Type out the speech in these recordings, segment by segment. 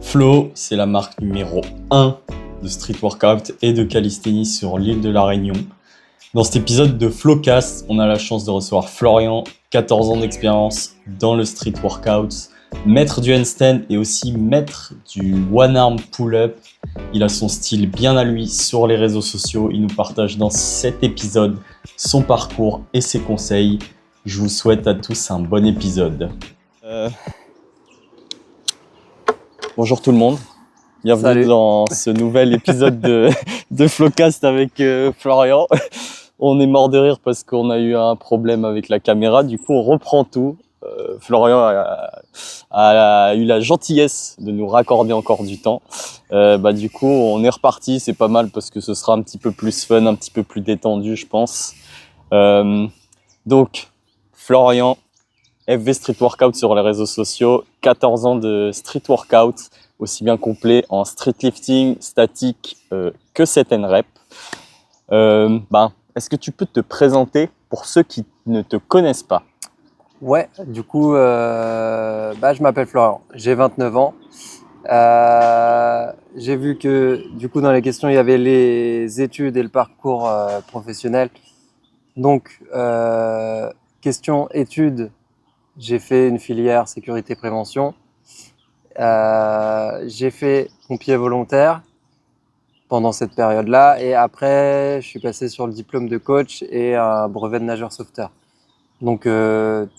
Flow, c'est la marque numéro 1 de street workout et de calisthénie sur l'île de la Réunion. Dans cet épisode de Flowcast, on a la chance de recevoir Florian, 14 ans d'expérience dans le street workout, maître du handstand et aussi maître du one-arm pull-up. Il a son style bien à lui sur les réseaux sociaux. Il nous partage dans cet épisode son parcours et ses conseils. Je vous souhaite à tous un bon épisode. Bonjour tout le monde, bienvenue Salut. Dans ce nouvel épisode de Flowcast avec Florian. On est mort de rire parce qu'on a eu un problème avec la caméra, du coup on reprend tout. Florian a eu la gentillesse de nous raccorder encore du temps. Du coup on est reparti, c'est pas mal parce que ce sera un petit peu plus fun, un petit peu plus détendu je pense. Donc Florian, FV Street Workout sur les réseaux sociaux, 14 ans de street workout, aussi bien complet en street lifting, statique que set and rep. Est-ce que tu peux te présenter pour ceux qui ne te connaissent pas? Ouais, du coup, je m'appelle Florian, j'ai 29 ans. J'ai vu que du coup dans les questions il y avait les études et le parcours professionnel. Donc, question études, j'ai fait une filière sécurité prévention. J'ai fait pompier volontaire pendant cette période-là et après je suis passé sur le diplôme de coach et un brevet de nageur sauveteur. Donc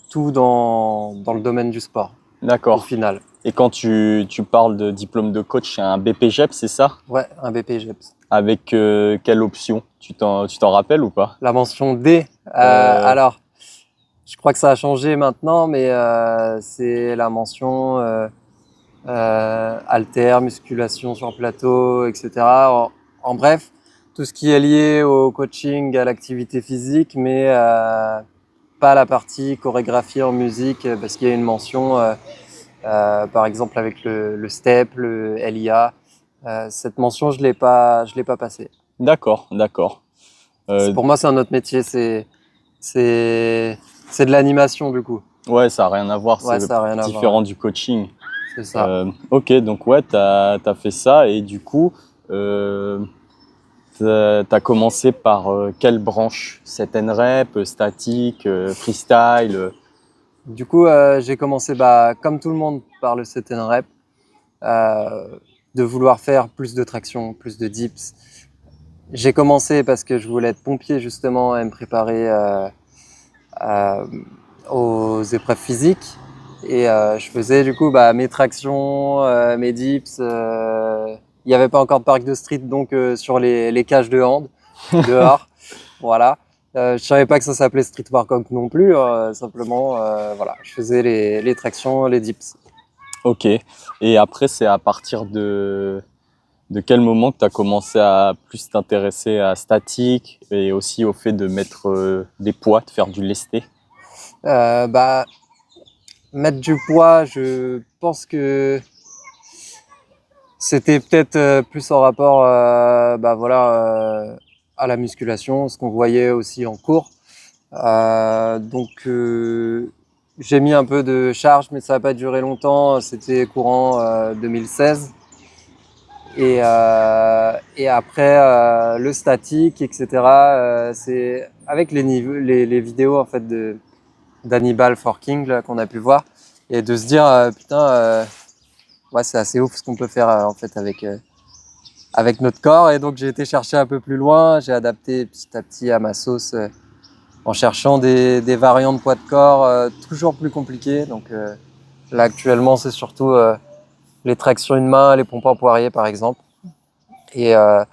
tout dans le domaine du sport. D'accord. Au final. Et quand tu parles de diplôme de coach, c'est un BPGEP, c'est ça? Ouais, un BPGEPS. Avec quelle option? Tu t'en rappelles ou pas? La mention D. Alors, je crois que ça a changé maintenant, mais c'est la mention haltère, musculation sur plateau, etc. En bref, tout ce qui est lié au coaching, à l'activité physique, mais pas la partie chorégraphie en musique, parce qu'il y a une mention, par exemple avec le STEP, le LIA. Cette mention, je l'ai pas passée. D'accord. Pour moi, c'est un autre métier. C'est de l'animation du coup. Ouais, ça n'a rien à voir, Ouais, c'est ça a rien à différent voir. du coaching. C'est ça. Ok, donc ouais, t'as fait ça et du coup, t'as commencé par quelle branche? Set and rep, statique, freestyle? Du coup, j'ai commencé, comme tout le monde, par le set and rep, de vouloir faire plus de traction, plus de dips. J'ai commencé parce que je voulais être pompier justement et me préparer aux épreuves physiques. Et je faisais du coup mes tractions, mes dips. Il n'y avait pas encore de parc de street, donc sur les cages de hand, dehors. Voilà. Je savais pas que ça s'appelait street workout non plus. Simplement, voilà, je faisais les tractions, les dips. Ok. Et après, c'est à partir de quel moment que tu as commencé à plus t'intéresser à statique et aussi au fait de mettre des poids, de faire du lesté? Mettre du poids, je pense que c'était peut-être plus en rapport à la musculation, ce qu'on voyait aussi en cours. J'ai mis un peu de charge, mais ça n'a pas duré longtemps. C'était courant 2016. Et après, le statique, etc. C'est avec les vidéos en fait d'Hannibal Forking là, qu'on a pu voir, et de se dire c'est assez ouf ce qu'on peut faire en fait avec notre corps. Et donc j'ai été chercher un peu plus loin, j'ai adapté petit à petit à ma sauce en cherchant des variantes de poids de corps toujours plus compliquées. Donc là actuellement c'est surtout les tractions une main, les pompes en poirier par exemple. Et à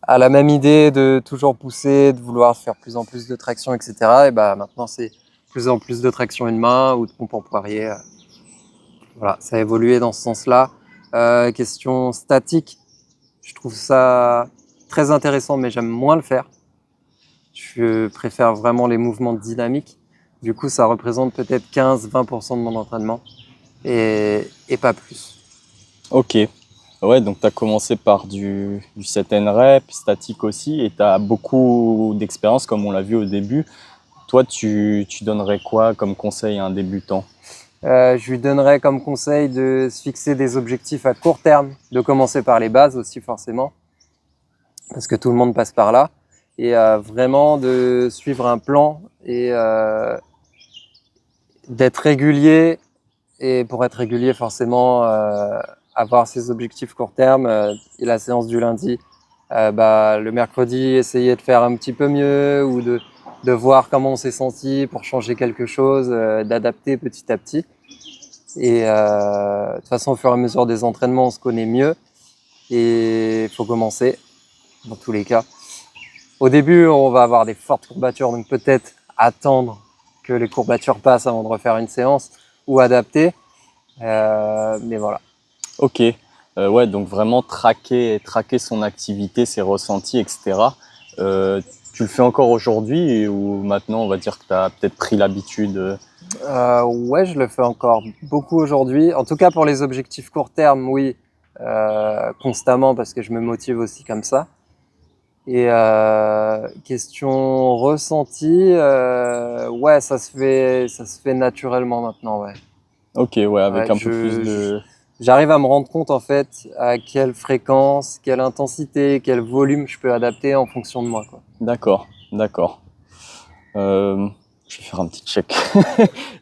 la même idée de toujours pousser, de vouloir faire plus en plus de traction, etc. Et maintenant c'est plus en plus de traction une main ou de pompe en poirier. Voilà, ça a évolué dans ce sens-là. Question statique, je trouve ça très intéressant, mais j'aime moins le faire. Je préfère vraiment les mouvements dynamiques. Du coup, ça représente peut-être 15-20% de mon entraînement et pas plus. Ok. Ouais, donc tu as commencé par du set and rep, statique aussi, et tu as beaucoup d'expérience comme on l'a vu au début. Toi, tu donnerais quoi comme conseil à un débutant? Je lui donnerais comme conseil de se fixer des objectifs à court terme, de commencer par les bases aussi forcément, parce que tout le monde passe par là, et vraiment de suivre un plan et d'être régulier. Et pour être régulier, forcément, avoir ses objectifs court terme et la séance du lundi, le mercredi, essayer de faire un petit peu mieux ou de voir comment on s'est senti pour changer quelque chose, d'adapter petit à petit. Et de toute façon, au fur et à mesure des entraînements, on se connaît mieux et il faut commencer dans tous les cas. Au début, on va avoir des fortes courbatures, donc peut-être attendre que les courbatures passent avant de refaire une séance ou adapter. Mais voilà. Ok. Ouais, donc vraiment traquer son activité, ses ressentis, etc. Tu le fais encore aujourd'hui ou maintenant on va dire que tu as peut-être pris l'habitude Ouais, je le fais encore beaucoup aujourd'hui. En tout cas, pour les objectifs court terme, oui, constamment parce que je me motive aussi comme ça. Et question ressenti, ouais, ça se fait naturellement maintenant, ouais. Ok, ouais, avec Ouais, un peu plus de... j'arrive à me rendre compte en fait à quelle fréquence, quelle intensité, quel volume je peux adapter en fonction de moi, quoi. D'accord, d'accord. Je vais faire un petit check.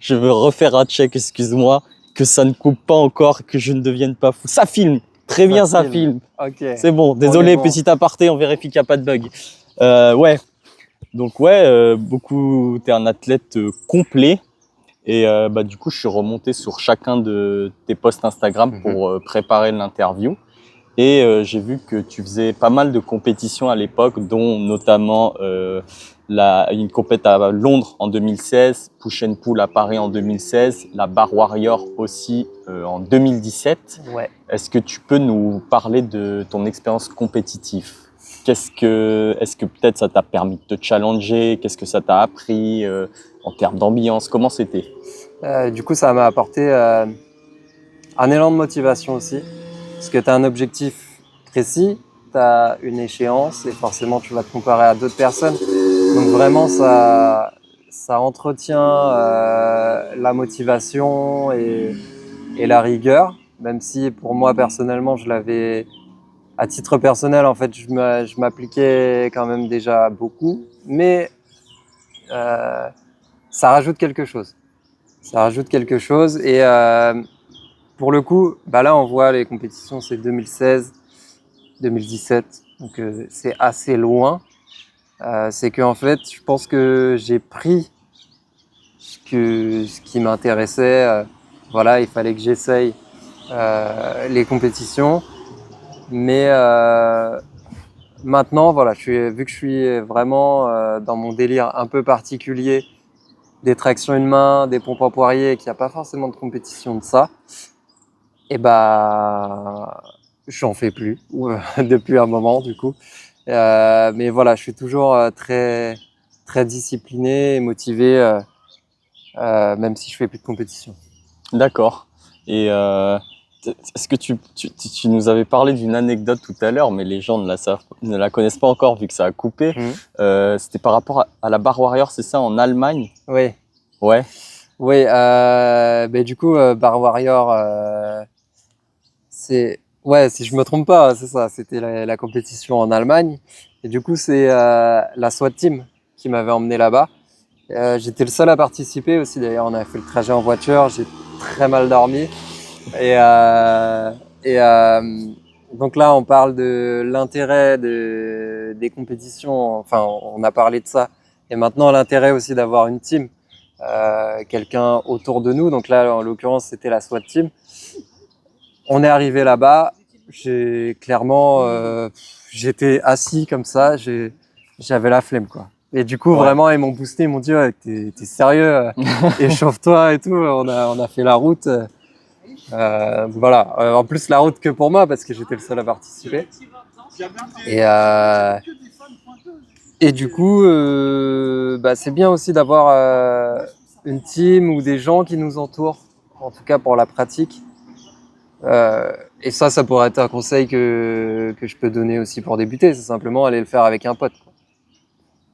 Je veux refaire un check, excuse-moi, que ça ne coupe pas encore, que je ne devienne pas fou. Ça filme, très bien, ça filme. Ok. C'est bon, désolé, petit aparté, on vérifie qu'il n'y a pas de bug. Ouais, donc ouais, beaucoup, t'es un athlète complet. Et du coup, je suis remonté sur chacun de tes posts Instagram pour préparer l'interview. Et j'ai vu que tu faisais pas mal de compétitions à l'époque, dont notamment une compète à Londres en 2016, Push and Pull à Paris en 2016, la Bar Warrior aussi en 2017. Ouais. Est-ce que tu peux nous parler de ton expérience compétitive ? Est-ce que peut-être ça t'a permis de te challenger ? Qu'est-ce que ça t'a appris en termes d'ambiance ? Comment c'était ? Du coup, ça m'a apporté un élan de motivation aussi, parce que tu as un objectif précis, tu as une échéance et forcément tu vas te comparer à d'autres personnes. Donc vraiment, ça entretient la motivation et la rigueur, même si pour moi personnellement, je l'avais à titre personnel, en fait, je m'appliquais quand même déjà beaucoup, mais ça rajoute quelque chose. Ça rajoute quelque chose et pour le coup, là on voit les compétitions, c'est 2016, 2017, donc c'est assez loin. C'est que en fait, je pense que j'ai pris ce qui m'intéressait. Voilà, il fallait que j'essaye les compétitions, mais maintenant, voilà, vu que je suis vraiment dans mon délire un peu particulier, des tractions une main, des pompes à poirier, et qu'il n'y a pas forcément de compétition de ça, et j'en fais plus depuis un moment du coup. Mais voilà, je suis toujours très très discipliné et motivé, même si je fais plus de compétition. D'accord. Et est-ce que tu nous avais parlé d'une anecdote tout à l'heure, mais les gens ne la connaissent pas encore vu que ça a coupé. C'était par rapport à la Bar Warrior, c'est ça, en Allemagne ? Oui. Ouais. Oui, du coup, Bar Warrior, si je me trompe pas, c'est ça, c'était la compétition en Allemagne. Et du coup, c'est la SWAT Team qui m'avait emmené là-bas. J'étais le seul à participer aussi, d'ailleurs, on a fait le trajet en voiture, j'ai très mal dormi. Et donc là, on parle de l'intérêt des compétitions, enfin, on a parlé de ça. Et maintenant, l'intérêt aussi d'avoir une team, quelqu'un autour de nous. Donc là, en l'occurrence, c'était la SWAT Team. On est arrivé là-bas, j'étais assis comme ça, j'avais la flemme, quoi. Et du coup, vraiment, ils m'ont boosté, ils m'ont dit, ouais, t'es sérieux, échauffe-toi et tout. On a fait la route. Voilà. En plus, la route que pour moi, parce que j'étais le seul à participer. Et du coup, c'est bien aussi d'avoir une team ou des gens qui nous entourent, en tout cas pour la pratique. Et ça pourrait être un conseil que je peux donner aussi pour débuter, c'est simplement aller le faire avec un pote, quoi.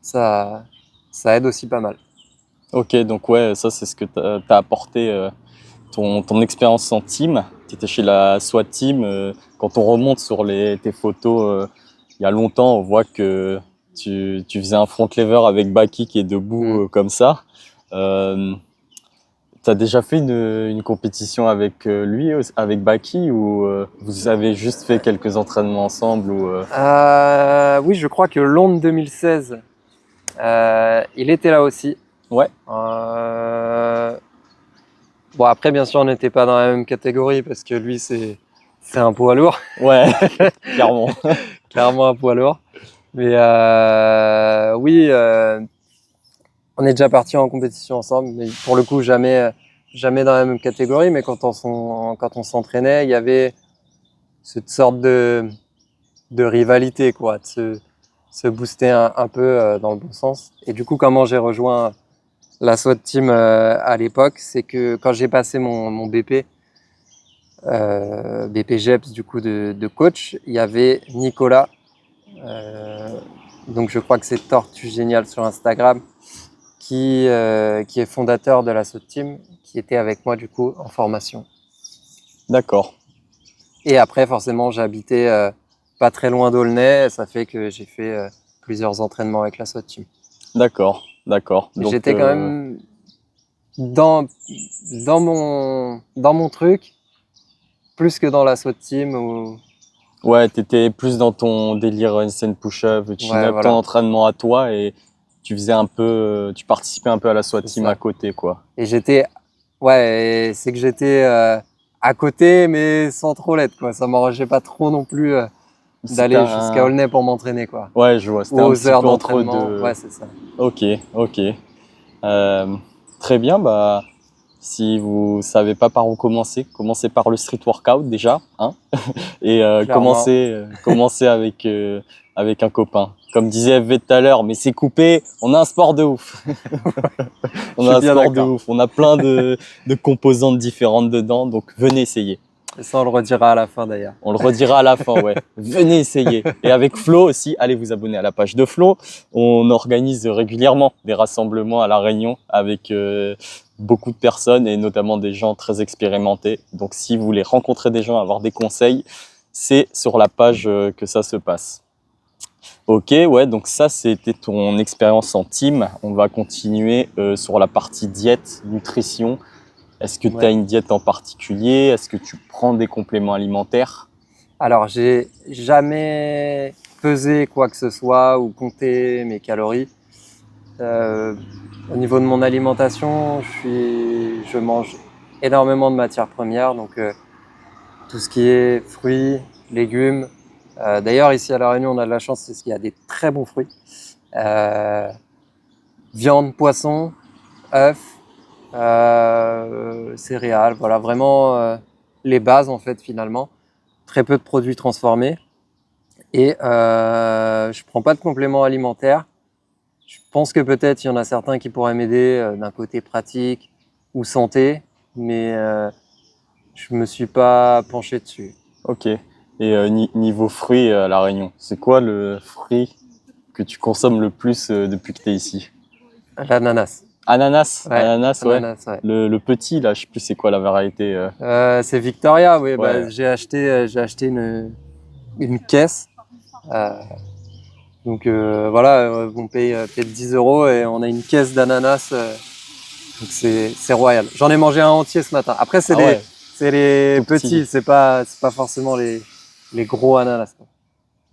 Ça aide aussi pas mal. Ok, donc ouais, ça c'est ce que t'as apporté ton expérience en team. Tu étais chez la SWAT Team. Quand on remonte sur tes photos il y a longtemps, on voit que tu faisais un front lever avec Baki qui est debout comme ça. Tu as déjà fait une compétition avec lui, avec Baki, ou vous avez juste fait quelques entraînements ensemble Oui, je crois que Londres 2016, il était là aussi. Ouais. Bon, après, bien sûr, on n'était pas dans la même catégorie parce que lui, c'est un poids lourd. Ouais, clairement. Clairement un poids lourd. Mais oui, on est déjà partis en compétition ensemble, mais pour le coup, jamais dans la même catégorie. Mais quand on s'entraînait, il y avait cette sorte de rivalité, quoi, de se booster un peu dans le bon sens. Et du coup, comment j'ai rejoint la SWAT Team à l'époque, c'est que quand j'ai passé mon BP, BP GEPS du coup de coach, il y avait Nicolas, donc je crois que c'est Tortue Génial sur Instagram, qui est fondateur de la SWAT Team, qui était avec moi du coup en formation. D'accord. Et après, forcément, j'habitais pas très loin d'Aulnay, ça fait que j'ai fait plusieurs entraînements avec la SWAT Team. D'accord. J'étais quand même dans mon truc, plus que dans la SWAT Team. Ouais, t'étais plus dans ton délire handstand push-up, chin-up, voilà. ton entraînement à toi, et tu participais un peu à la SWAT Team à côté, quoi. Et j'étais à côté, mais sans trop l'être, quoi. Ça m'engageait pas trop non plus d'aller jusqu'à Aulnay pour m'entraîner, quoi. Ouais, je vois. C'était un petit peu entre deux. Ouais, c'est ça. Ok. Très bien. Bah, si vous savez pas par où commencez par le street workout déjà, hein, et commencez avec un copain. Comme disait FV tout à l'heure, mais c'est coupé. On a un sport de ouf. On a plein de composantes différentes dedans, donc venez essayer. Et ça, on le redira à la fin d'ailleurs. On le redira à la fin, ouais. Venez essayer. Et avec Flo aussi, allez vous abonner à la page de Flo. On organise régulièrement des rassemblements à La Réunion avec beaucoup de personnes et notamment des gens très expérimentés. Donc si vous voulez rencontrer des gens, avoir des conseils, c'est sur la page que ça se passe. Ok, ouais, donc ça c'était ton expérience en team. On va continuer sur la partie diète, nutrition. Est-ce que tu as une diète en particulier? Est-ce que tu prends des compléments alimentaires? Alors, j'ai jamais pesé quoi que ce soit ou compté mes calories. Au niveau de mon alimentation, je mange énormément de matières premières, donc tout ce qui est fruits, légumes. D'ailleurs, ici à La Réunion, on a de la chance parce qu'il y a des très bons fruits. Viande, poisson, œufs, céréales, voilà, vraiment les bases en fait finalement. Très peu de produits transformés. Et je prends pas de compléments alimentaires. Je pense que peut-être il y en a certains qui pourraient m'aider d'un côté pratique ou santé, mais je me suis pas penché dessus. Ok. Et niveau fruits à La Réunion, c'est quoi le fruit que tu consommes le plus depuis que tu es ici? L'ananas. Ananas, Ouais, ananas, ouais. ouais. Le petit, là, je sais plus c'est quoi la variété. C'est Victoria, oui. Ouais. Bah, j'ai acheté une caisse. Donc voilà, on paye peut-être 10 € et on a une caisse d'ananas. Donc c'est royal. J'en ai mangé un entier ce matin. Après, c'est les petits, c'est pas forcément les gros ananas.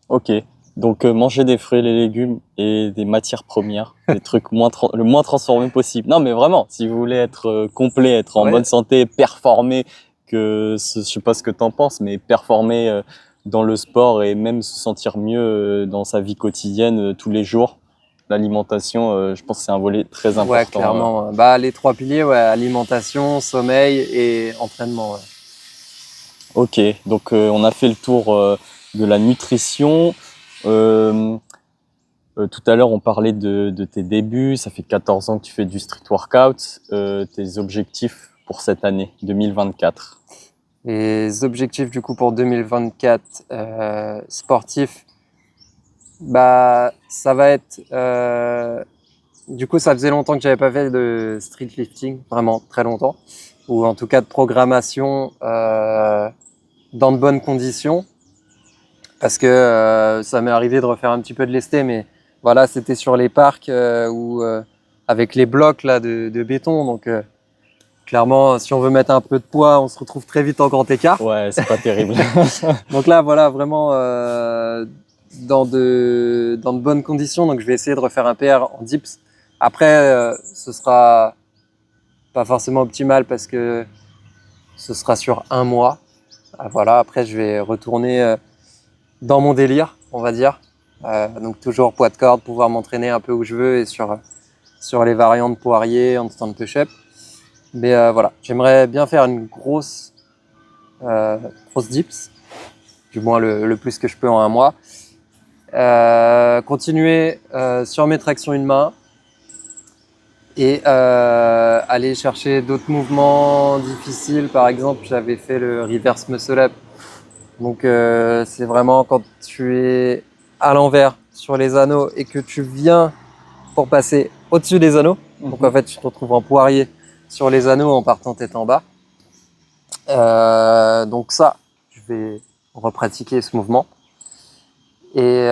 Ok. Donc manger des fruits et des légumes et des matières premières, des trucs le moins transformés possible. Non mais vraiment, si vous voulez être complet, être en bonne santé, performer, je sais pas ce que t'en penses, mais performer dans le sport et même se sentir mieux dans sa vie quotidienne tous les jours, l'alimentation, je pense que c'est un volet très important. Ouais, clairement. Bah, les 3 piliers, ouais, alimentation, sommeil et entraînement. Ouais. Ok, donc on a fait le tour de la nutrition. Tout à l'heure, on parlait de tes débuts. Ça fait 14 ans que tu fais du street workout. Tes objectifs pour cette année 2024? Les objectifs du coup pour 2024 sportifs, bah ça va être. Du coup, ça faisait longtemps que j'avais pas fait de street lifting, vraiment très longtemps. ou en tout cas de programmation dans de bonnes conditions. Parce que ça m'est arrivé de refaire un petit peu de lesté, mais voilà, c'était sur les parcs avec les blocs là de béton. Donc clairement, si on veut mettre un peu de poids, on se retrouve très vite en grand écart. Ouais, c'est pas terrible. Donc là, voilà, vraiment dans de bonnes conditions. Donc je vais essayer de refaire un PR en dips. Après, ce sera pas forcément optimal parce que ce sera sur un mois. Voilà, après je vais retourner dans mon délire, on va dire. Donc toujours poids de corde, pouvoir m'entraîner un peu où je veux et sur les variantes poirier, handstand push-up. Mais voilà, j'aimerais bien faire une grosse dips, du moins le plus que je peux en un mois. Continuer sur mes tractions une main et aller chercher d'autres mouvements difficiles. Par exemple, j'avais fait le reverse muscle up. Donc c'est vraiment quand tu es à l'envers sur les anneaux et que tu viens pour passer au-dessus des anneaux. Donc en fait, tu te retrouves en poirier sur les anneaux en partant tête en bas. Donc ça, je vais repratiquer ce mouvement. Et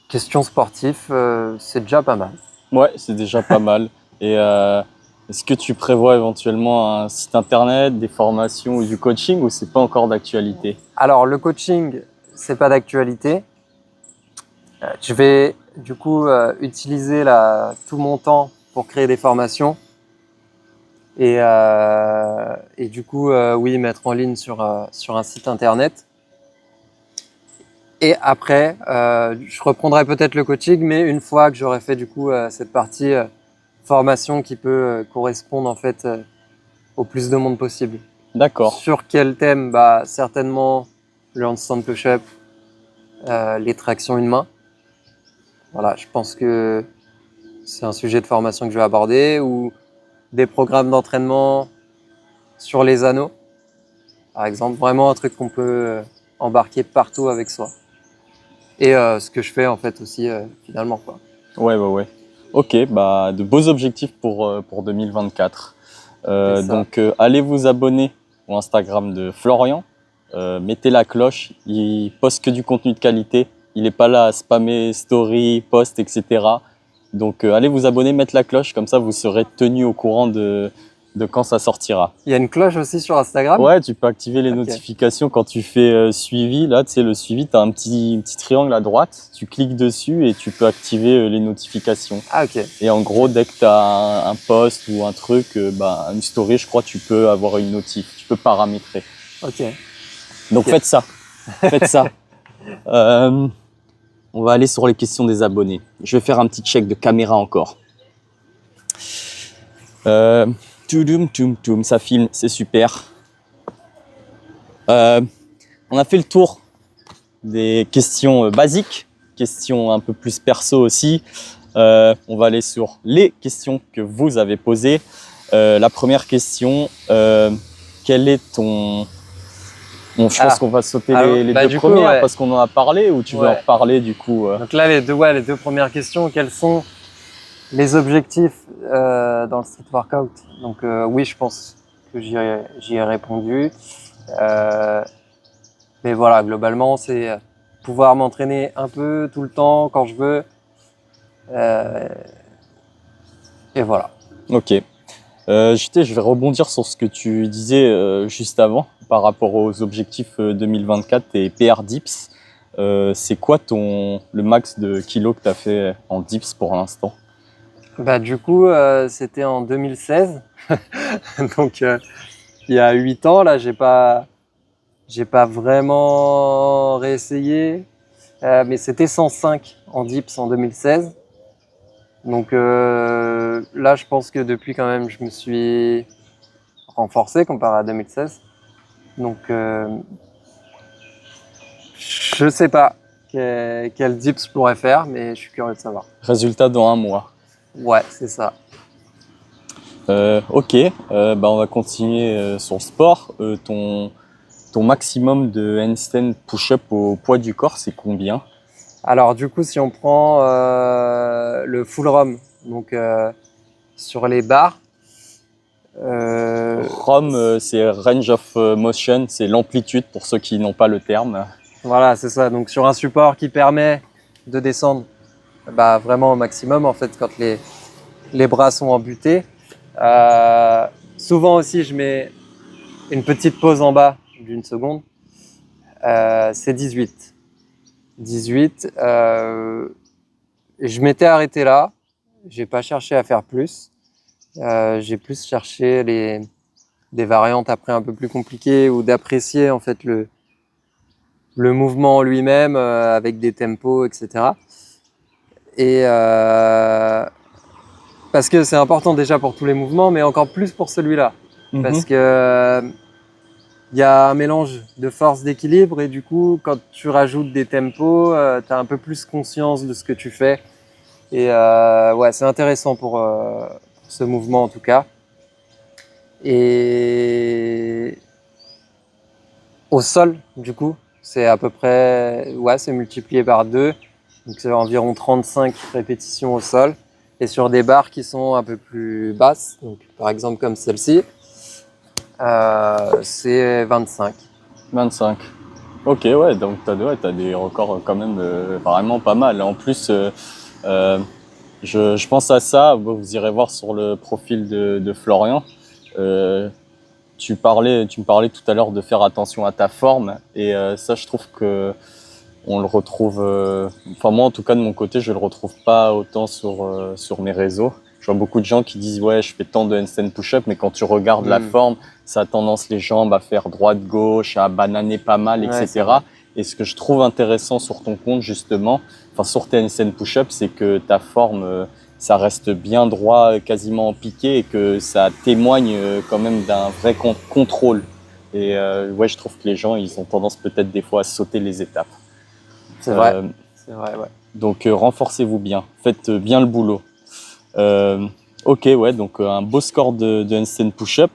question sportive, c'est déjà pas mal. Ouais, c'est déjà pas mal. Et est-ce que tu prévois éventuellement un site internet, des formations ou du coaching, ou c'est pas encore d'actualité? Alors le coaching, c'est pas d'actualité. Je vais du coup utiliser tout mon temps pour créer des formations et du coup oui, mettre en ligne sur un site internet. Et après, je reprendrai peut-être le coaching, mais une fois que j'aurai fait du coup cette partie formation qui peut correspondre en fait au plus de monde possible. D'accord. Sur quel thème? Bah certainement le handstand push-up, les tractions une main. Voilà, je pense que c'est un sujet de formation que je vais aborder, ou des programmes d'entraînement sur les anneaux, par exemple, vraiment un truc qu'on peut embarquer partout avec soi. Et ce que je fais en fait aussi finalement, quoi. Ouais. Ok, bah de beaux objectifs pour 2024. Donc allez vous abonner au Instagram de Florian. Mettez la cloche, il poste que du contenu de qualité. Il n'est pas là à spammer story, post, etc. Donc allez vous abonner, mettre la cloche, comme ça vous serez tenu au courant de quand ça sortira. Il y a une cloche aussi sur Instagram? Ouais, tu peux activer les notifications quand tu fais suivi. Là, tu sais, le suivi, tu as un petit triangle à droite. Tu cliques dessus et tu peux activer les notifications. Ah, ok. Et en gros, dès que tu as un post ou un truc, une story, je crois, tu peux avoir une notif. Tu peux paramétrer. Ok. Donc faites ça. Faites ça. On va aller sur les questions des abonnés. Je vais faire un petit check de caméra encore. Ça filme, c'est super. On a fait le tour des questions basiques, questions un peu plus perso aussi. On va aller sur les questions que vous avez posées. La première question, quel est ton... Bon, je pense qu'on va sauter les deux premières parce qu'on en a parlé, ou tu veux en reparler du coup Donc là, les deux premières questions, quels sont les objectifs dans le street workout? Donc oui, je pense que j'y ai répondu. Mais voilà, globalement, c'est pouvoir m'entraîner un peu tout le temps quand je veux. Et voilà. Ok. Je vais rebondir sur ce que tu disais juste avant par rapport aux objectifs 2024 et PR Dips. C'est quoi le max de kilos que tu as fait en dips pour l'instant? Bah, du coup, c'était en 2016. Donc, il y a 8 ans, là, j'ai pas vraiment réessayé. Mais c'était 105 en dips en 2016. Donc là, je pense que depuis quand même, je me suis renforcé comparé à 2016. Donc je sais pas quel dips je pourrais faire, mais je suis curieux de savoir. Résultat dans un mois. Ouais, c'est ça. Ok, on va continuer sur le sport. Ton maximum de handstand push-up au poids du corps, c'est combien? Alors du coup, si on prend le full ROM, donc sur les barres, ROM, c'est Range of Motion, c'est l'amplitude pour ceux qui n'ont pas le terme. Voilà, c'est ça. Donc sur un support qui permet de descendre vraiment au maximum, en fait, quand les bras sont embutés. Souvent aussi, je mets une petite pause en bas d'une seconde. C'est 18. 18. Je m'étais arrêté là. J'ai pas cherché à faire plus. J'ai plus cherché des variantes après un peu plus compliquées ou d'apprécier en fait le mouvement en lui-même avec des tempos, etc. Et parce que c'est important déjà pour tous les mouvements, mais encore plus pour celui-là. Parce que il y a un mélange de force, d'équilibre, et du coup, quand tu rajoutes des tempos, tu as un peu plus conscience de ce que tu fais. Et ouais, c'est intéressant pour ce mouvement en tout cas. Et au sol, du coup, c'est à peu près, ouais, c'est multiplié par 2. Donc c'est environ 35 répétitions au sol. Et sur des barres qui sont un peu plus basses, donc par exemple comme celle-ci, c'est 25. 25. Ok, ouais, donc t'as des records quand même vraiment pas mal. En plus, je pense à ça, vous irez voir sur le profil de Florian. Tu me parlais tout à l'heure de faire attention à ta forme, et ça, je trouve que on le retrouve. Enfin, moi, en tout cas, de mon côté, je le retrouve pas autant sur mes réseaux. Je vois beaucoup de gens qui disent ouais, je fais tant de handstand push-up, mais quand tu regardes la forme, ça a tendance les jambes à faire droite-gauche, à bananer pas mal, Ouais, etc. Et ce que je trouve intéressant sur ton compte, justement, enfin sur tes handstand push-up, c'est que ta forme, ça reste bien droit, quasiment en piqué, et que ça témoigne quand même d'un vrai contrôle. Et ouais, je trouve que les gens, ils ont tendance peut-être des fois à sauter les étapes. C'est vrai, c'est vrai, ouais. Donc renforcez-vous bien, faites bien le boulot. Ok, ouais, donc un beau score de handstand push-up.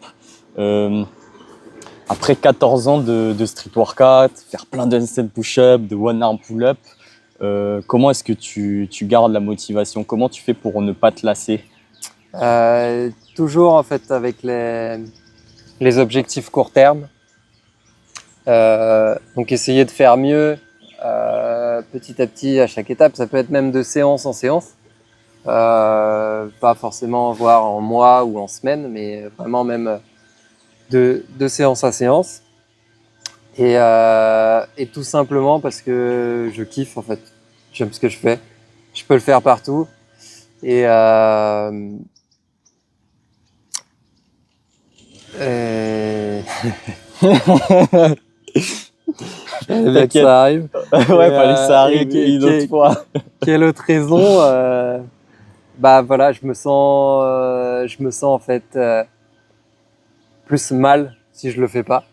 Après 14 ans de street workout, faire plein de handstand push-up, de one arm pull-up, comment est-ce que tu gardes la motivation? Comment tu fais pour ne pas te lasser? Toujours en fait avec les objectifs court terme. Donc essayer de faire mieux petit à petit à chaque étape. Ça peut être même de séance en séance. Pas forcément voir en mois ou en semaine, mais vraiment même de séance à séance. Et tout simplement parce que je kiffe en fait. J'aime ce que je fais. Je peux le faire partout. Et bien que ça arrive. Ouais, fallait que ça arrive une autre fois. Quelle autre raison voilà, je me sens en fait plus mal si je le fais pas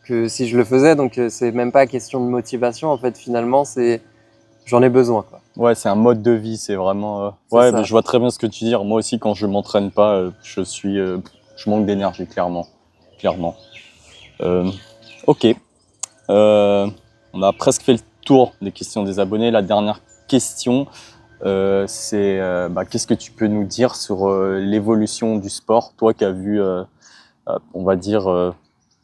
que si je le faisais. Donc c'est même pas question de motivation en fait. Finalement, c'est j'en ai besoin, quoi. Ouais, c'est un mode de vie, c'est vraiment. Ouais, mais je vois très bien ce que tu dis. Moi aussi, quand je m'entraîne pas, je manque d'énergie, clairement. Ok. On a presque fait le tour des questions des abonnés. La dernière question, c'est qu'est-ce que tu peux nous dire sur l'évolution du sport, toi qui as vu, on va dire,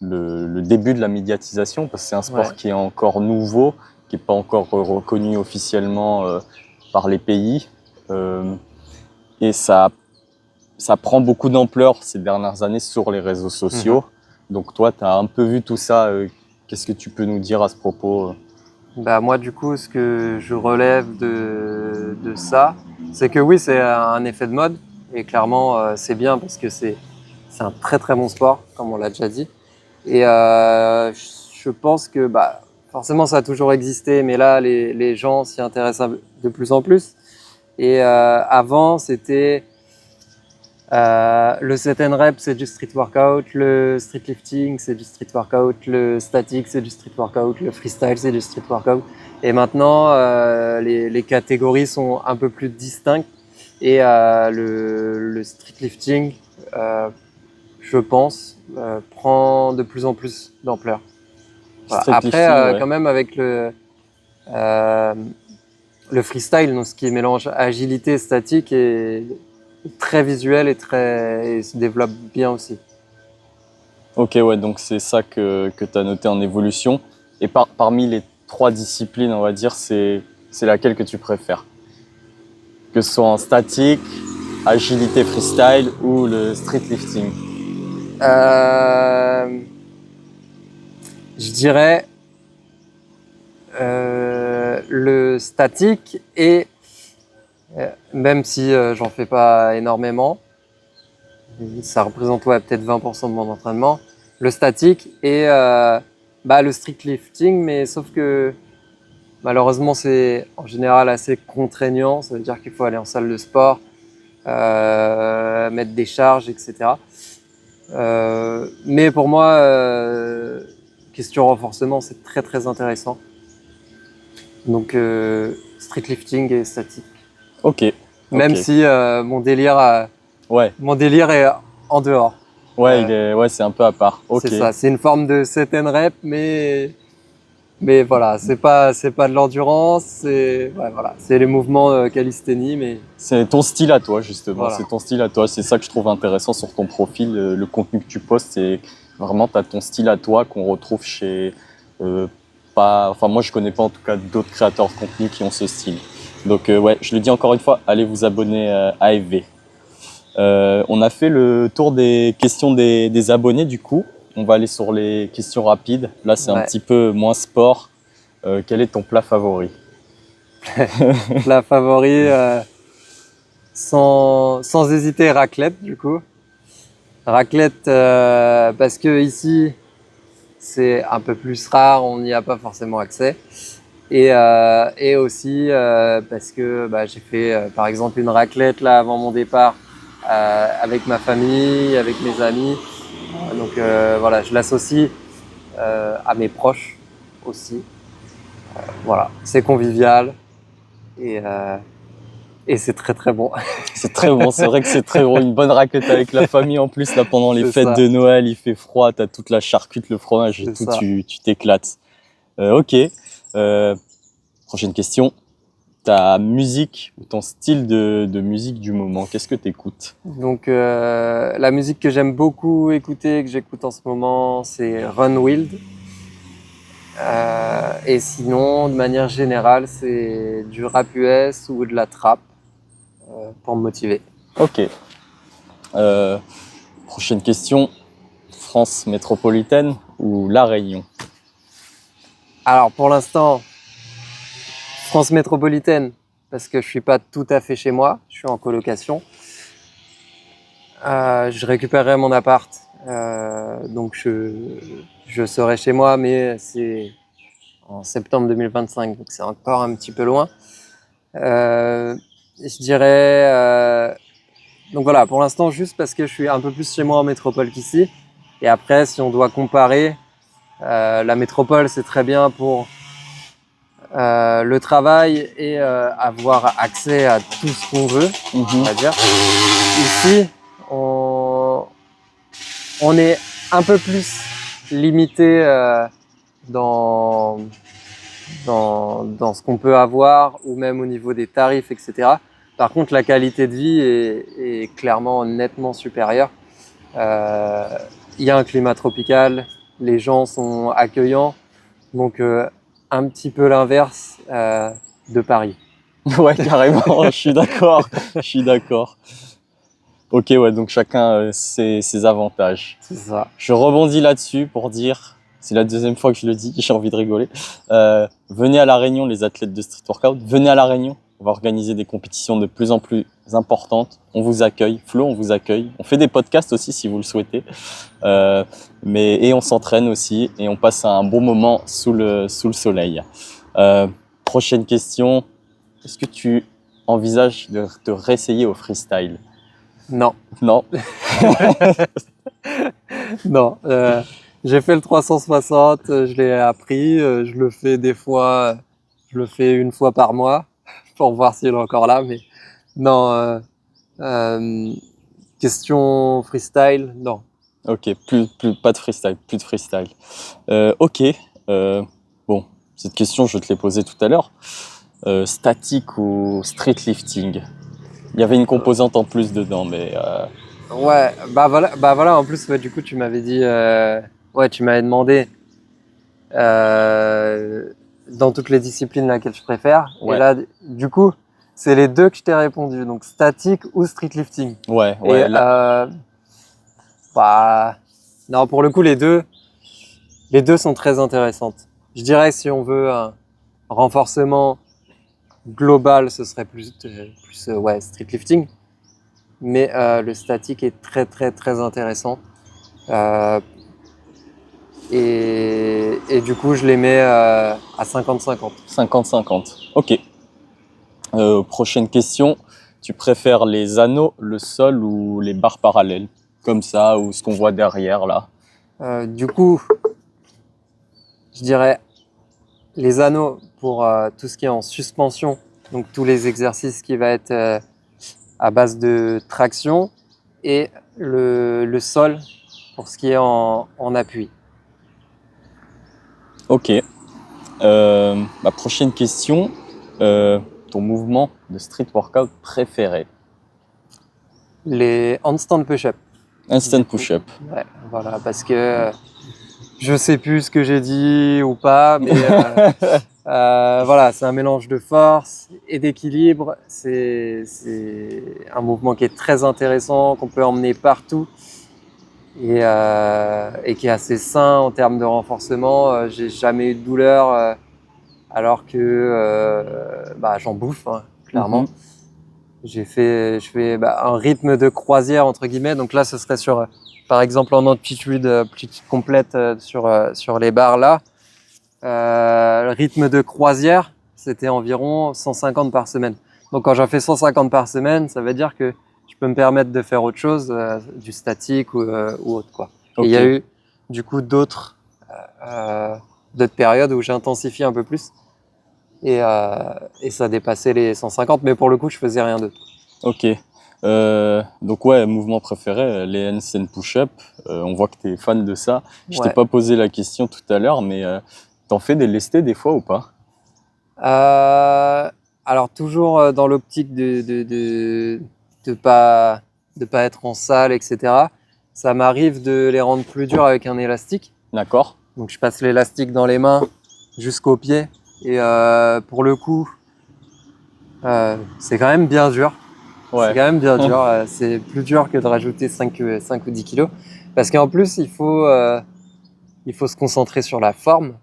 le début de la médiatisation, parce que c'est un sport qui est encore nouveau, qui n'est pas encore reconnu officiellement par les pays. Et ça prend beaucoup d'ampleur ces dernières années sur les réseaux sociaux. Donc toi, tu as un peu vu tout ça. Qu'est-ce que tu peux nous dire à ce propos? Moi, du coup, ce que je relève de ça, c'est que oui, c'est un effet de mode. Et clairement, c'est bien parce que c'est un très très bon sport, comme on l'a déjà dit. Et je pense que forcément, ça a toujours existé, mais là, les gens s'y intéressent de plus en plus. Et avant, c'était le set and rep, c'est du street workout, le street lifting, c'est du street workout, le static, c'est du street workout, le freestyle, c'est du street workout. Et maintenant, les catégories sont un peu plus distinctes. Et le street lifting, je pense, prend de plus en plus d'ampleur. Voilà. Après, quand même, avec le freestyle, donc ce qui mélange agilité, statique très visuel et se développe bien aussi. Ok, ouais, donc c'est ça que tu as noté en évolution. Et parmi les 3 disciplines, on va dire, c'est laquelle que tu préfères? Que ce soit en statique, agilité freestyle ou le street lifting? Je dirais le statique et même si j'en fais pas énormément, ça représente peut-être 20% de mon entraînement, le statique et le street lifting, mais sauf que malheureusement c'est en général assez contraignant, ça veut dire qu'il faut aller en salle de sport, mettre des charges, etc. Mais pour moi, question renforcement, c'est très très intéressant. Donc street lifting et statique. Ok. Même si mon délire est en dehors. Ouais, c'est un peu à part. Ok. C'est ça, c'est une forme de set and rep, mais voilà, c'est pas de l'endurance, c'est les mouvements calisthénie, mais C'est ton style à toi, justement. Voilà. C'est ton style à toi. C'est ça que je trouve intéressant sur ton profil. Le contenu que tu postes, c'est vraiment, tu as ton style à toi qu'on retrouve chez moi, je connais pas en tout cas d'autres créateurs de contenu qui ont ce style. Donc, ouais, je le dis encore une fois, allez vous abonner à AFV. On a fait le tour des questions des abonnés, du coup. On va aller sur les questions rapides. Là, c'est un petit peu moins sport. Quel est ton plat favori? Plat favori, sans hésiter, raclette, du coup. Raclette, parce que ici, c'est un peu plus rare, on n'y a pas forcément accès. Et aussi parce que j'ai fait par exemple une raclette là avant mon départ avec ma famille, avec mes amis. Donc voilà, je l'associe à mes proches aussi. Voilà, c'est convivial et c'est très très bon. C'est très bon, c'est vrai que c'est très bon. Une bonne raclette avec la famille en plus, là pendant les fêtes de Noël, il fait froid, t'as toute la charcute, le fromage et tout, tu t'éclates. Ok, prochaine question. Ta musique ou ton style de musique du moment, qu'est-ce que t'écoutes? Donc la musique que j'aime beaucoup écouter, que j'écoute en ce moment, c'est Run Wild. Et sinon, de manière générale, c'est du rap US ou de la trap pour me motiver. Ok. Prochaine question. France métropolitaine ou La Réunion? Alors pour l'instant, France métropolitaine, parce que je suis pas tout à fait chez moi, je suis en colocation. Je récupérerai mon appart, donc je serai chez moi, mais c'est en septembre 2025, donc c'est encore un petit peu loin. Je dirais donc voilà, pour l'instant juste parce que je suis un peu plus chez moi en métropole qu'ici. Et après, si on doit comparer, la métropole c'est très bien pour le travail et avoir accès à tout ce qu'on veut, on va dire. Ici, on est un peu plus limité dans ce qu'on peut avoir ou même au niveau des tarifs, etc. Par contre, la qualité de vie est clairement nettement supérieure. Il y a un climat tropical, les gens sont accueillants, donc un petit peu l'inverse de Paris. Ouais, carrément, je suis d'accord, je suis d'accord. Ok, ouais, donc chacun ses avantages. C'est ça. Je rebondis là-dessus pour dire, c'est la deuxième fois que je le dis, j'ai envie de rigoler. Venez à La Réunion, les athlètes de street workout, venez à La Réunion. On va organiser des compétitions de plus en plus importantes. On vous accueille, Flo, on vous accueille. On fait des podcasts aussi si vous le souhaitez. Et on s'entraîne aussi et on passe un bon moment sous le soleil. Prochaine question. Est-ce que tu envisages de te réessayer au freestyle? Non. Non. Non. J'ai fait le 360, je l'ai appris, je le fais des fois, je le fais une fois par mois pour voir s'il est encore là, mais non. Question freestyle, non. Ok, pas de freestyle, plus de freestyle. Ok, bon, cette question je te l'ai posée tout à l'heure. Statique ou street lifting? Il y avait une composante en plus dedans, mais Ouais, bah voilà. En plus, ouais, du coup, tu m'avais dit, ouais, tu m'avais demandé dans toutes les disciplines laquelle je préfère. Ouais. Et là, du coup, c'est les deux que je t'ai répondu, donc statique ou street lifting. ouais, Et là, bah, non, pour le coup, les deux sont très intéressantes. Je dirais que si on veut un renforcement global, ce serait plus ouais, street lifting. Mais le statique est très très très intéressant. Euh, et du coup, je les mets à 50-50. 50-50. Ok. Prochaine question. Tu préfères les anneaux, le sol ou les barres parallèles? Comme ça, ou ce qu'on voit derrière là. Du coup, je dirais les anneaux pour tout ce qui est en suspension, donc tous les exercices qui va être à base de traction, et le sol pour ce qui est en appui. Ok. Ma prochaine question. Ton mouvement de street workout préféré? Les handstand push-up. Instant push-up. Ouais, voilà, parce que je sais plus ce que j'ai dit ou pas, mais voilà, c'est un mélange de force et d'équilibre. C'est un mouvement qui est très intéressant, qu'on peut emmener partout et qui est assez sain en termes de renforcement. J'ai jamais eu de douleur alors que bah, j'en bouffe, hein, clairement. Je fais un rythme de croisière entre guillemets. Donc là, ce serait sur, par exemple, en amplitude complète sur les barres là. Le rythme de croisière, c'était environ 150 par semaine. Donc quand j'en fais 150 par semaine, ça veut dire que je peux me permettre de faire autre chose, du statique ou autre quoi. Ok. Et il y a eu du coup d'autres périodes où j'intensifie un peu plus et ça dépassait les 150, mais pour le coup, je faisais rien d'autre. Ok. Donc ouais, mouvement préféré, les handstand push-up. On voit que tu es fan de ça. Je t'ai Ouais. pas posé la question tout à l'heure, mais t'en fais des lestés des fois ou pas? Alors toujours dans l'optique de pas être en salle, etc. Ça m'arrive de les rendre plus durs avec un élastique. D'accord. Donc je passe l'élastique dans les mains jusqu'aux pieds et pour le coup, c'est quand même bien dur. Ouais. C'est quand même bien dur. C'est plus dur que de rajouter 5 ou 10 kilos. Parce qu'en plus, il faut se concentrer sur la forme.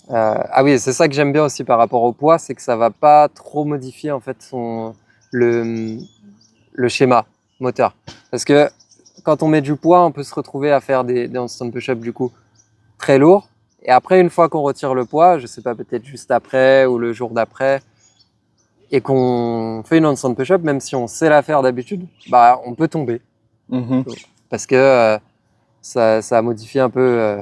Ah oui, c'est ça que j'aime bien aussi par rapport au poids, c'est que ça va pas trop modifier en fait le schéma moteur. Parce que quand on met du poids, on peut se retrouver à faire des handstand push-up du coup très lourds. Et après, une fois qu'on retire le poids, je sais pas, peut-être juste après ou le jour d'après, et qu'on fait une handstand push-up, même si on sait la faire d'habitude, bah on peut tomber. Parce que ça modifie un peu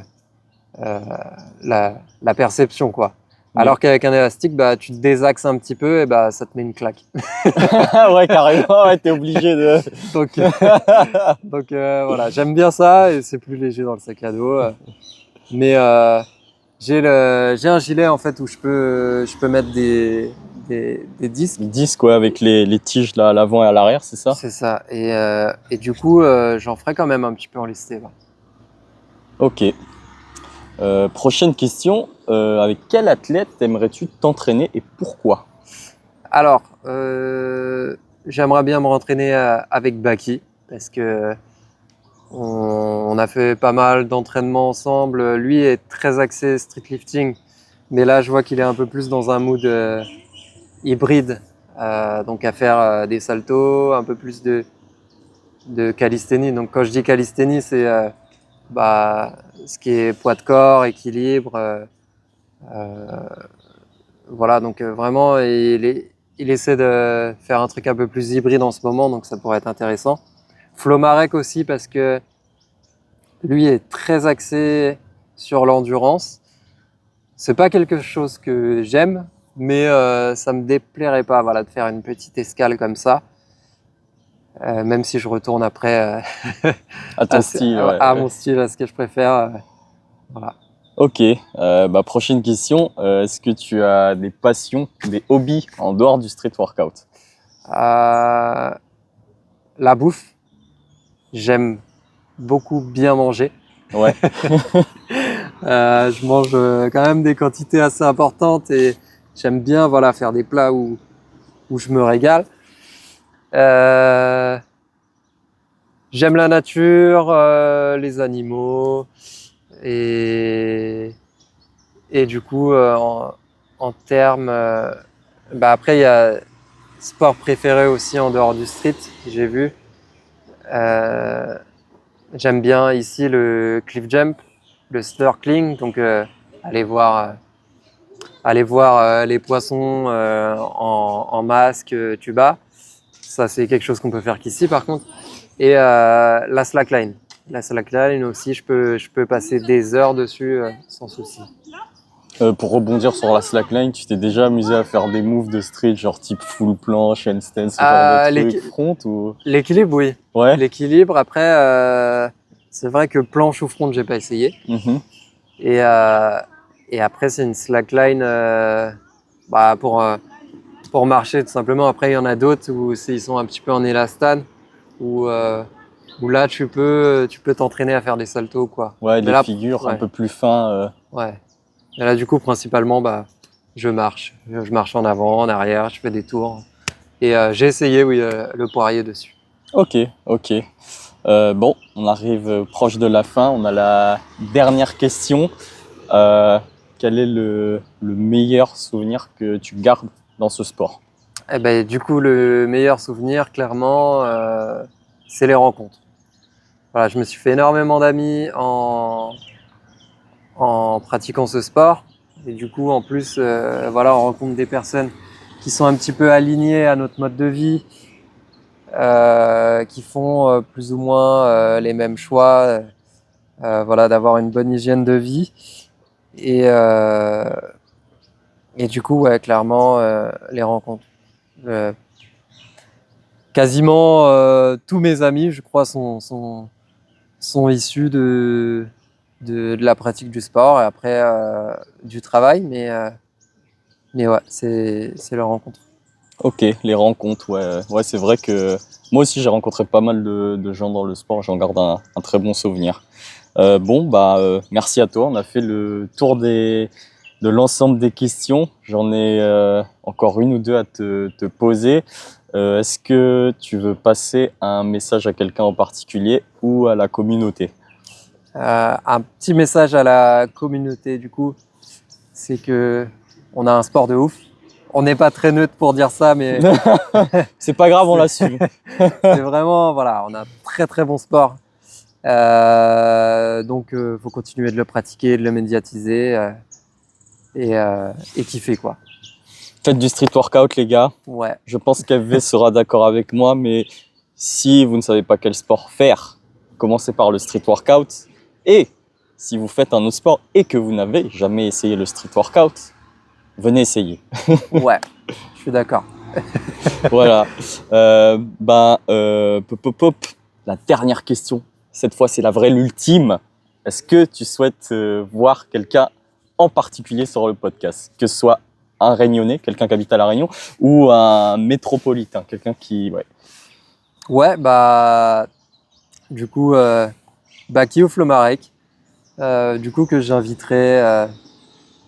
la perception, quoi. Alors qu'avec un élastique, bah, tu te désaxes un petit peu et bah, ça te met une claque. Ouais, carrément, ouais, t'es obligé de... donc voilà, j'aime bien ça et c'est plus léger dans le sac à dos. Mais j'ai un gilet en fait où je peux mettre des disques. Des disques, ouais, avec les tiges là, à l'avant et à l'arrière, c'est ça? C'est ça. Et du coup, j'en ferai quand même un petit peu en lesté. Là. Ok. Prochaine question. Avec quel athlète aimerais-tu t'entraîner et pourquoi? Alors, j'aimerais bien me rentraîner avec Baki parce que on a fait pas mal d'entraînements ensemble. Lui est très axé street lifting, mais là, je vois qu'il est un peu plus dans un mood hybride, donc à faire des saltos, un peu plus de calisthénie. Donc, quand je dis calisthénie, c'est ce qui est poids de corps, équilibre. Voilà, donc vraiment, il essaie de faire un truc un peu plus hybride en ce moment, donc ça pourrait être intéressant. Flo Marek aussi, parce que lui est très axé sur l'endurance. C'est pas quelque chose que j'aime, mais ça me déplairait pas, voilà, de faire une petite escale comme ça. Même si je retourne après À ton style, ouais. à mon style, à ce que je préfère. Voilà. Ok, prochaine question. Est-ce que tu as des passions, des hobbies en dehors du street workout? La bouffe. J'aime beaucoup bien manger. Ouais. Je mange quand même des quantités assez importantes et j'aime bien voilà, faire des plats où je me régale. J'aime la nature, les animaux et du coup en termes après il y a sport préféré aussi en dehors du street, j'ai vu. J'aime bien ici le cliff jump, le snorkeling, donc aller voir les poissons en masque, tuba. Ça, c'est quelque chose qu'on peut faire qu'ici, par contre. Et la slackline. La slackline aussi, je peux passer des heures dessus sans souci. Pour rebondir sur la slackline, tu t'es déjà amusé à faire des moves de street, genre type full planche, handstand, ce genre de truc, front ou... L'équilibre, oui. Ouais. L'équilibre, après, c'est vrai que planche ou front, j'ai pas essayé. Et après, c'est une slackline pour marcher tout simplement. Après, il y en a d'autres où ils sont un petit peu en élastane, où là, tu peux t'entraîner à faire des saltos, quoi. Ouais, des là, figures un peu plus fins. Ouais. Et là, du coup, principalement, je marche. Je marche en avant, en arrière, je fais des tours. Et j'ai essayé, oui, le poirier dessus. Ok. Bon, on arrive proche de la fin. On a la dernière question. Quel est le meilleur souvenir que tu gardes dans ce sport? Eh ben, du coup, le meilleur souvenir, clairement, c'est les rencontres. Voilà, je me suis fait énormément d'amis en pratiquant ce sport. Et du coup, en plus, voilà, on rencontre des personnes qui sont un petit peu alignées à notre mode de vie, qui font plus ou moins les mêmes choix, voilà, d'avoir une bonne hygiène de vie. Et du coup, ouais, clairement, les rencontres. Quasiment tous mes amis, je crois, sont issus de la pratique du sport et après du travail, mais ouais, c'est la rencontre. Ok, les rencontres, ouais, c'est vrai que moi aussi j'ai rencontré pas mal de gens dans le sport, j'en garde un très bon souvenir. Merci à toi, on a fait le tour de l'ensemble des questions. J'en ai encore une ou deux à te poser. Est-ce que tu veux passer un message à quelqu'un en particulier ou à la communauté? Un petit message à la communauté, du coup, c'est que on a un sport de ouf. On n'est pas très neutre pour dire ça, mais c'est pas grave, on l'assume. C'est vraiment, voilà, on a un très très bon sport. Donc, faut continuer de le pratiquer, de le médiatiser et kiffer, quoi. Faites du street workout, les gars. Ouais. Je pense qu'FV sera d'accord avec moi, mais si vous ne savez pas quel sport faire, commencez par le street workout. Et si vous faites un autre sport et que vous n'avez jamais essayé le street workout, venez essayer. Ouais, je suis d'accord. Voilà. La dernière question. Cette fois, c'est la vraie, l'ultime. Est-ce que tu souhaites voir quelqu'un en particulier sur le podcast? Que ce soit un Réunionnais, quelqu'un qui habite à La Réunion, ou un métropolitain, quelqu'un qui... Ouais, du coup, Baki ou Flomarek, du coup, que j'inviterai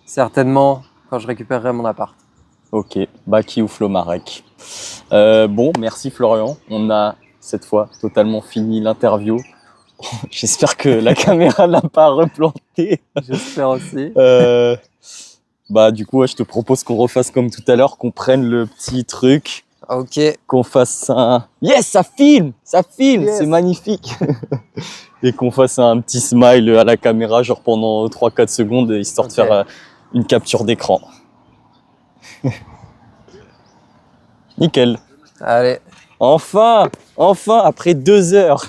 certainement quand je récupérerai mon appart. Ok, Baki ou Flomarek. Merci Florian. On a cette fois totalement fini l'interview. J'espère que la caméra n'a pas replanté. J'espère aussi. Du coup, je te propose qu'on refasse comme tout à l'heure, qu'on prenne le petit truc. Ok. Qu'on fasse un... Yes, ça filme, yes. C'est magnifique. Et qu'on fasse un petit smile à la caméra, genre pendant 3-4 secondes, histoire de faire une capture d'écran. Nickel. Allez. Enfin, après 2 heures.